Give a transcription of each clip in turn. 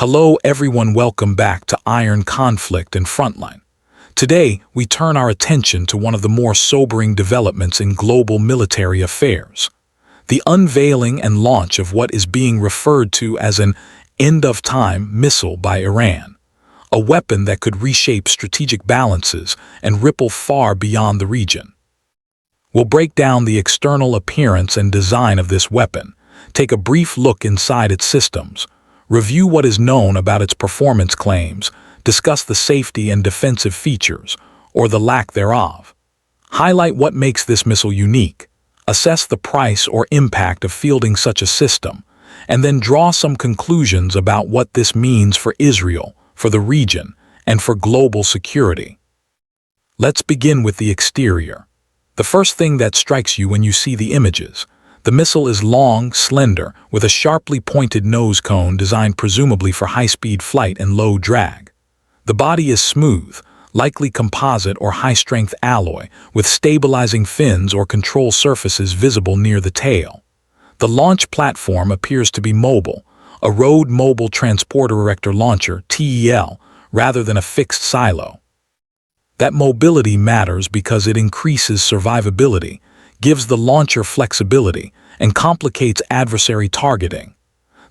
Hello everyone, welcome back to Iron Conflict and Frontline. Today, we turn our attention to one of the more sobering developments in global military affairs. The unveiling and launch of what is being referred to as an end-of-time missile by Iran, a weapon that could reshape strategic balances and ripple far beyond the region. We'll break down the external appearance and design of this weapon, take a brief look inside its systems, review what is known about its performance claims, discuss the safety and defensive features, or the lack thereof. Highlight what makes this missile unique, assess the price or impact of fielding such a system, and then draw some conclusions about what this means for Israel, for the region, and for global security. Let's begin with the exterior. The first thing that strikes you when you see the images. The missile is long, slender, with a sharply pointed nose cone designed presumably for high-speed flight and low drag. The body is smooth, likely composite or high-strength alloy, with stabilizing fins or control surfaces visible near the tail. The launch platform appears to be mobile, a Road Mobile Transporter Erector Launcher, TEL, rather than a fixed silo. That mobility matters because it increases survivability, gives the launcher flexibility, and complicates adversary targeting.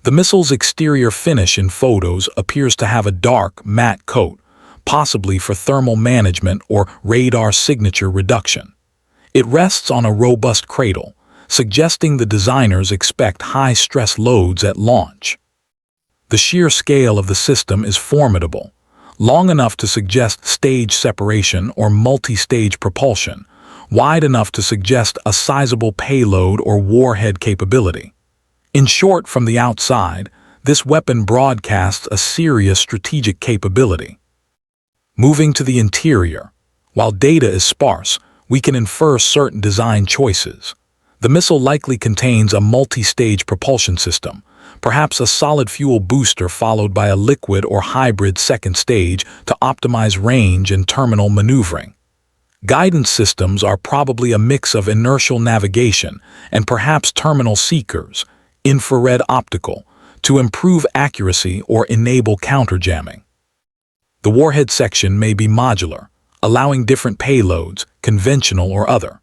The missile's exterior finish in photos appears to have a dark, matte coat, possibly for thermal management or radar signature reduction. It rests on a robust cradle, suggesting the designers expect high-stress loads at launch. The sheer scale of the system is formidable, long enough to suggest stage separation or multi-stage propulsion, wide enough to suggest a sizable payload or warhead capability. In short, from the outside, this weapon broadcasts a serious strategic capability. Moving to the interior, while data is sparse, we can infer certain design choices. The missile likely contains a multi-stage propulsion system, perhaps a solid fuel booster followed by a liquid or hybrid second stage to optimize range and terminal maneuvering. Guidance systems are probably a mix of inertial navigation and perhaps terminal seekers, infrared optical, to improve accuracy or enable counterjamming. The warhead section may be modular, allowing different payloads, conventional or other.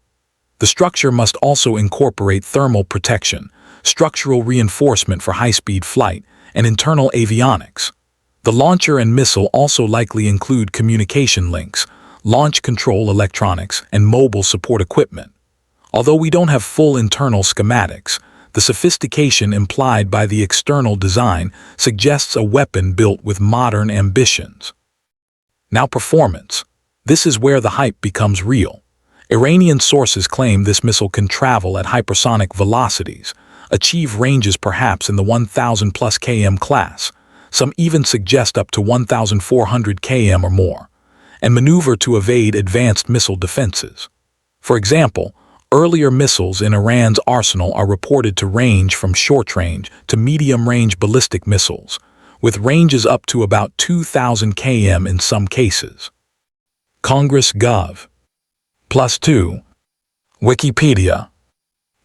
The structure must also incorporate thermal protection, structural reinforcement for high-speed flight, and internal avionics. The launcher and missile also likely include communication links, launch control electronics, and mobile support equipment. Although we don't have full internal schematics, the sophistication implied by the external design suggests a weapon built with modern ambitions. Now performance. This is where the hype becomes real. Iranian sources claim this missile can travel at hypersonic velocities, achieve ranges perhaps in the 1,000+ km class. Some even suggest up to 1,400 km or more, and maneuver to evade advanced missile defenses. For example, earlier missiles in Iran's arsenal are reported to range from short-range to medium-range ballistic missiles, with ranges up to about 2,000 km in some cases. Congress Gov. +2. Wikipedia.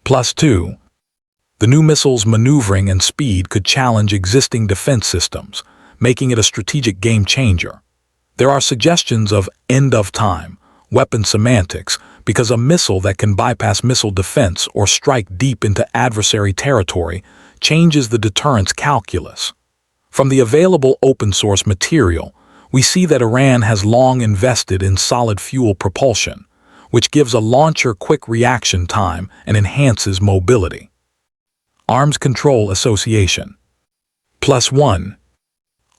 +2. The new missile's maneuvering and speed could challenge existing defense systems, making it a strategic game-changer. There are suggestions of end-of-time, weapon semantics, because a missile that can bypass missile defense or strike deep into adversary territory changes the deterrence calculus. From the available open-source material, we see that Iran has long invested in solid fuel propulsion, which gives a launcher quick reaction time and enhances mobility. Arms Control Association. +1.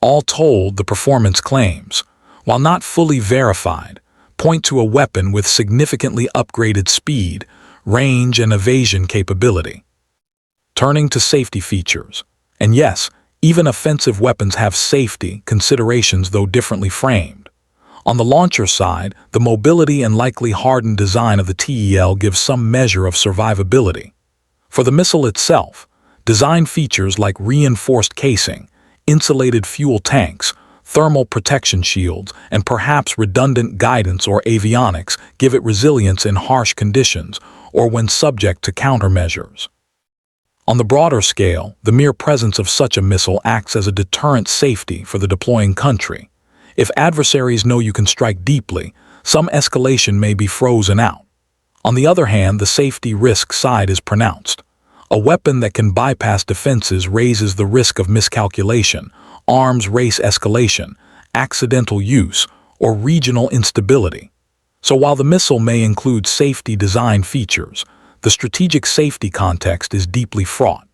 All told, the performance claims, while not fully verified, point to a weapon with significantly upgraded speed, range, and evasion capability. Turning to safety features. And yes, even offensive weapons have safety considerations, though differently framed. On the launcher side, the mobility and likely hardened design of the TEL gives some measure of survivability. For the missile itself, design features like reinforced casing, insulated fuel tanks, thermal protection shields, and perhaps redundant guidance or avionics give it resilience in harsh conditions or when subject to countermeasures. On the broader scale, the mere presence of such a missile acts as a deterrent safety for the deploying country. If adversaries know you can strike deeply, some escalation may be frozen out. On the other hand, the safety risk side is pronounced. A weapon that can bypass defenses raises the risk of miscalculation, arms race escalation, accidental use, or regional instability. So while the missile may include safety design features, the strategic safety context is deeply fraught.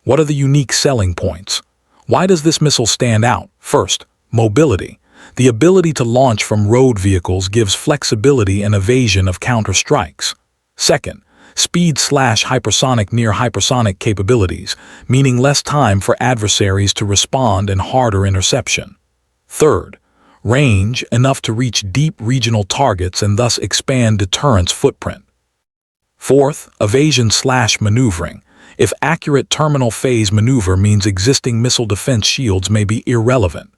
What are the unique selling points? Why does this missile stand out? First, mobility. The ability to launch from road vehicles gives flexibility and evasion of counter-strikes. Second, speed/hypersonic near hypersonic capabilities, meaning less time for adversaries to respond and harder interception. Third, range enough to reach deep regional targets and thus expand deterrence footprint. Fourth, evasion/maneuvering. If accurate terminal phase maneuver means existing missile defense shields may be irrelevant.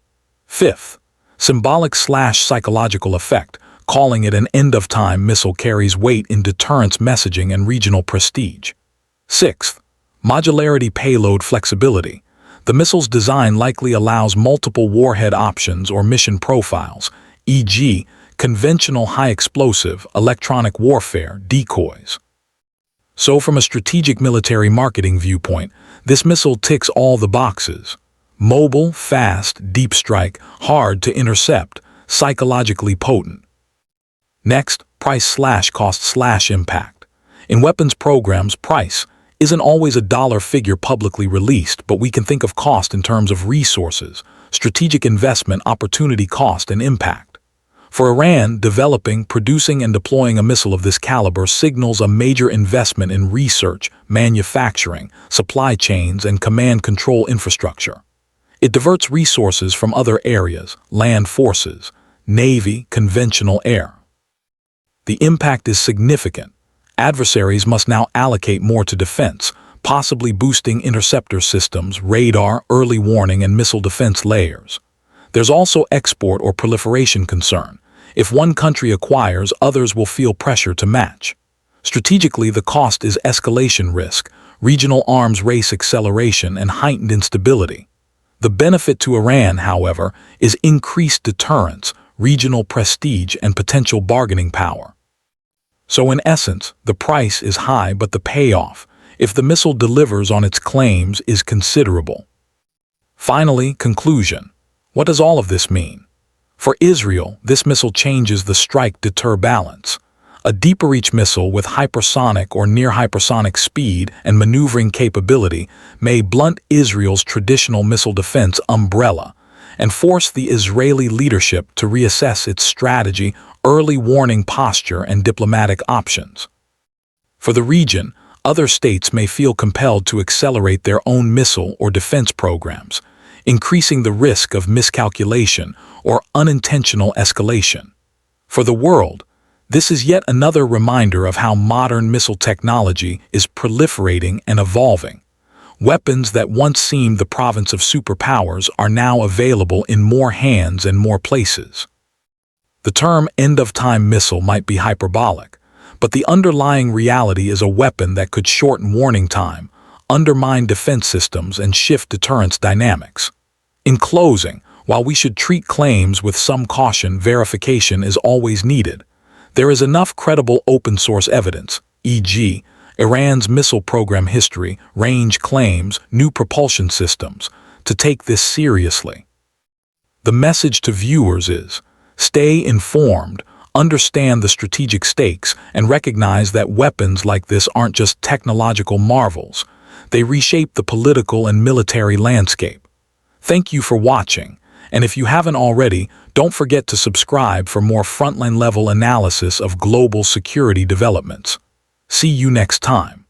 Fifth, symbolic/psychological effect. Calling it an end-of-time missile carries weight in deterrence messaging and regional prestige. Sixth, modularity payload flexibility. The missile's design likely allows multiple warhead options or mission profiles, e.g., conventional high-explosive, electronic warfare, decoys. So from a strategic military marketing viewpoint, this missile ticks all the boxes. Mobile, fast, deep strike, hard to intercept, psychologically potent. Next, price/cost/impact. In weapons programs, price isn't always a dollar figure publicly released, but we can think of cost in terms of resources, strategic investment, opportunity cost, and impact. For Iran, developing, producing, and deploying a missile of this caliber signals a major investment in research, manufacturing, supply chains, and command control infrastructure. It diverts resources from other areas, land forces, navy, conventional air. The impact is significant. Adversaries must now allocate more to defense, possibly boosting interceptor systems, radar, early warning, and missile defense layers. There's also export or proliferation concern. If one country acquires, others will feel pressure to match. Strategically, the cost is escalation risk, regional arms race acceleration, and heightened instability. The benefit to Iran, however, is increased deterrence, regional prestige, and potential bargaining power. So in essence, the price is high, but the payoff, if the missile delivers on its claims, is considerable. Finally, conclusion. What does all of this mean? For Israel, this missile changes the strike-deter balance. A deeper-reach missile with hypersonic or near-hypersonic speed and maneuvering capability may blunt Israel's traditional missile defense umbrella and force the Israeli leadership to reassess its strategy, early warning posture, and diplomatic options. For the region, other states may feel compelled to accelerate their own missile or defense programs, increasing the risk of miscalculation or unintentional escalation. For the world, this is yet another reminder of how modern missile technology is proliferating and evolving. Weapons that once seemed the province of superpowers are now available in more hands and more places. The term end-of-time missile might be hyperbolic, but the underlying reality is a weapon that could shorten warning time, undermine defense systems, and shift deterrence dynamics. In closing, while we should treat claims with some caution, verification is always needed. There is enough credible open-source evidence, e.g., Iran's missile program history, range claims, new propulsion systems, to take this seriously. The message to viewers is, stay informed, understand the strategic stakes, and recognize that weapons like this aren't just technological marvels. They reshape the political and military landscape. Thank you for watching, and if you haven't already, don't forget to subscribe for more frontline-level analysis of global security developments. See you next time.